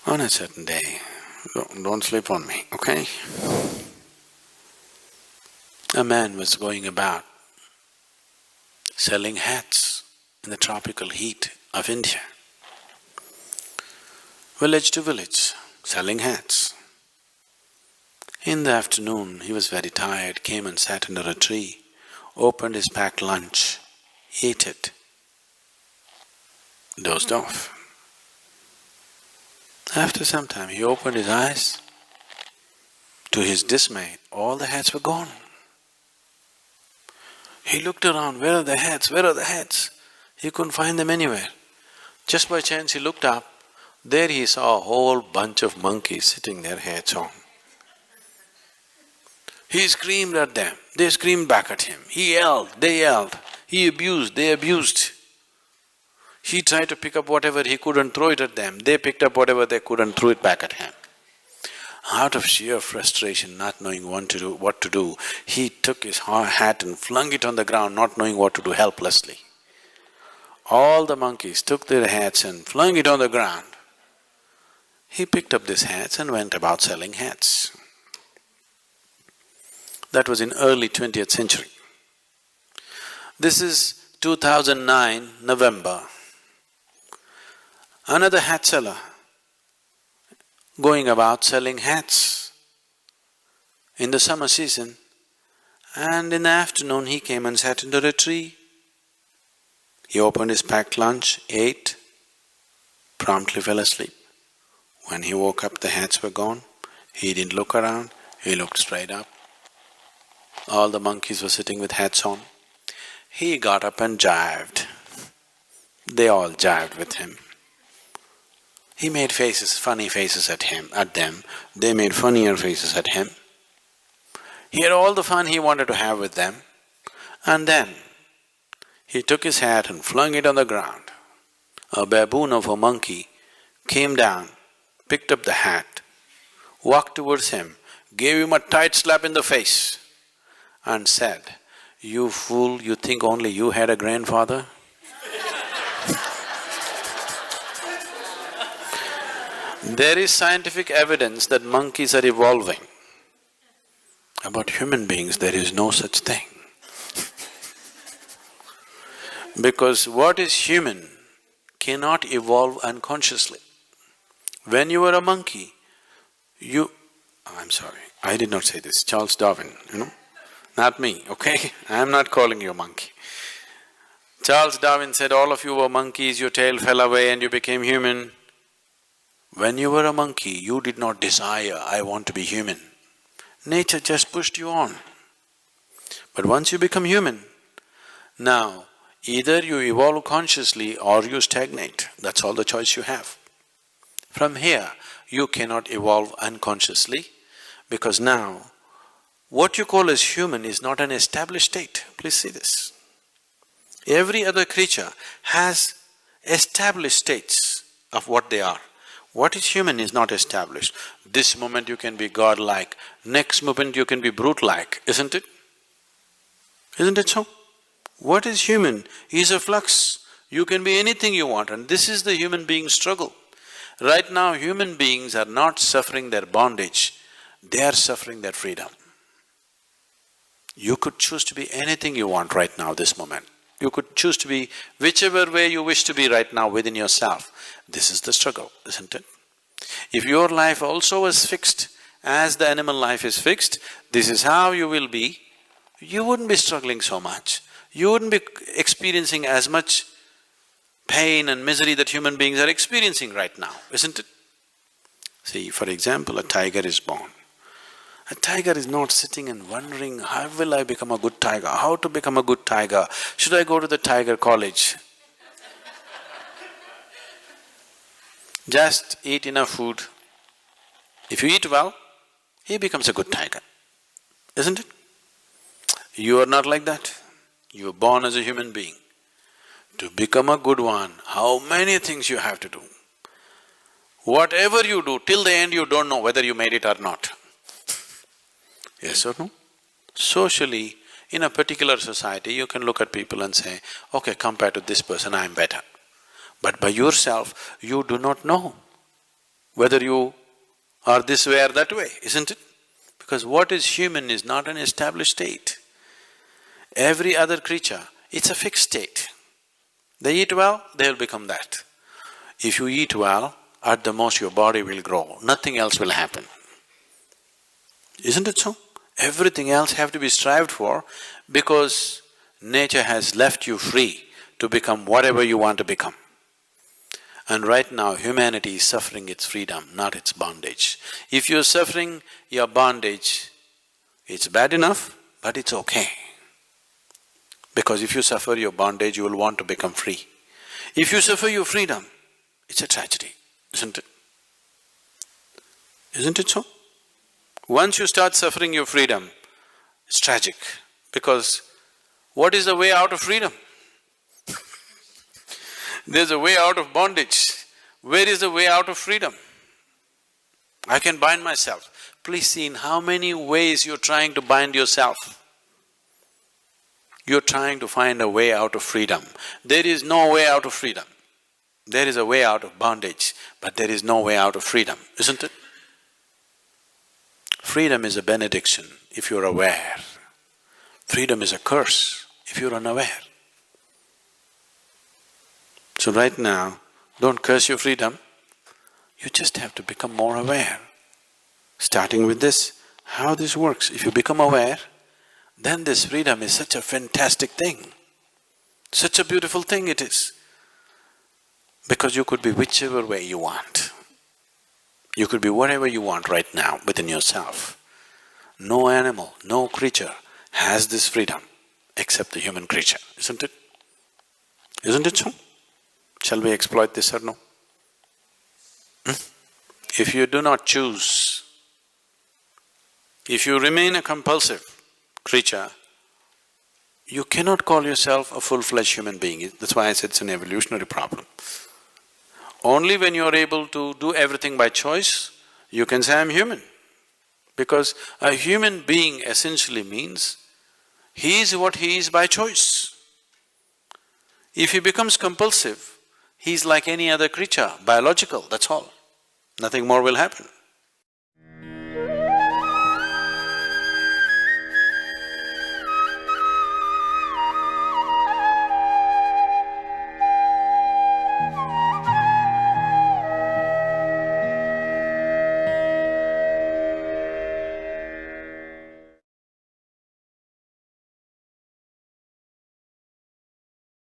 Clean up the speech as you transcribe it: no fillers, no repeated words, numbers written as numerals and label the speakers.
Speaker 1: On a certain day, don't sleep on me, okay? A man was going about selling hats in the tropical heat of India. Village to village, selling hats. In the afternoon, he was very tired, came and sat under a tree, opened his packed lunch, ate it, dozed off. After some time, he opened his eyes. To his dismay, all the hats were gone. He looked around, where are the hats, where are the hats? He couldn't find them anywhere. Just by chance he looked up, there he saw a whole bunch of monkeys sitting there, hats on. He screamed at them, they screamed back at him. He yelled, they yelled. He abused, they abused. He tried to pick up whatever he couldn't, throw it at them. They picked up whatever they couldn't, threw it back at him. Out of sheer frustration, not knowing what to do, he took his hat and flung it on the ground, not knowing what to do, helplessly. All the monkeys took their hats and flung it on the ground. He picked up these hats and went about selling hats. That was in early 20th century. This is 2009, November. Another hat seller going about selling hats in the summer season, and in the afternoon he came and sat under a tree. He opened his packed lunch, ate, promptly fell asleep. When he woke up, the hats were gone. He didn't look around, he looked straight up. All the monkeys were sitting with hats on. He got up and jived. They all jived with him. He made faces, funny faces at them, they made funnier faces at him. He had all the fun he wanted to have with them, and then he took his hat and flung it on the ground. A baboon of a monkey came down, picked up the hat, walked towards him, gave him a tight slap in the face and said, "You fool, you think only you had a grandfather?" There is scientific evidence that monkeys are evolving. About human beings, there is no such thing. Because what is human cannot evolve unconsciously. When you were a monkey, I'm sorry, I did not say this, Charles Darwin, not me, okay? I am not calling you a monkey. Charles Darwin said, all of you were monkeys, your tail fell away and you became human. When you were a monkey, you did not desire, I want to be human. Nature just pushed you on. But once you become human, now either you evolve consciously or you stagnate, that's all the choice you have. From here, you cannot evolve unconsciously because now what you call as human is not an established state. Please see this. Every other creature has established states of what they are. What is human is not established. This moment you can be godlike, next moment you can be brute-like, isn't it? Isn't it so? What is human is a flux. You can be anything you want, and this is the human being struggle. Right now, human beings are not suffering their bondage, they are suffering their freedom. You could choose to be anything you want right now, this moment. You could choose to be whichever way you wish to be right now within yourself. This is the struggle, isn't it? If your life also was fixed as the animal life is fixed, this is how you will be, you wouldn't be struggling so much. You wouldn't be experiencing as much pain and misery that human beings are experiencing right now, isn't it? See, for example, a tiger is born. A tiger is not sitting and wondering, how will I become a good tiger? How to become a good tiger? Should I go to the tiger college? Just eat enough food. If you eat well, he becomes a good tiger, isn't it? You are not like that. You were born as a human being. To become a good one, how many things you have to do. Whatever you do, till the end you don't know whether you made it or not. Yes or no? Socially, in a particular society, you can look at people and say, okay, compared to this person, I am better. But by yourself, you do not know. whether you are this way or that way, isn't it? Because what is human is not an established state. Every other creature, it's a fixed state. They eat well, they'll become that. If you eat well, at the most your body will grow, nothing else will happen. Isn't it so? Everything else have to be strived for because nature has left you free to become whatever you want to become. And right now humanity is suffering its freedom, not its bondage. If you're suffering your bondage, it's bad enough, but it's okay. Because if you suffer your bondage, you will want to become free. If you suffer your freedom, it's a tragedy, isn't it? Isn't it so? Once you start suffering your freedom, it's tragic, because what is the way out of freedom? There's a way out of bondage. Where is the way out of freedom? I can bind myself. Please see in how many ways you're trying to bind yourself. You're trying to find a way out of freedom. There is no way out of freedom. There is a way out of bondage, but there is no way out of freedom, isn't it? Freedom is a benediction if you're aware. Freedom is a curse if you're unaware. So right now, don't curse your freedom, you just have to become more aware. Starting with this, how this works. If you become aware, then this freedom is such a fantastic thing, such a beautiful thing it is. Because you could be whichever way you want. You could be whatever you want right now within yourself. No animal, no creature has this freedom except the human creature, isn't it? Isn't it so? Shall we exploit this or no? If you do not choose, if you remain a compulsive creature, you cannot call yourself a full-fledged human being. That's why I said it's an evolutionary problem. Only when you're able to do everything by choice, you can say, I'm human. Because a human being essentially means he is what he is by choice. If he becomes compulsive, he's like any other creature, biological, that's all. Nothing more will happen.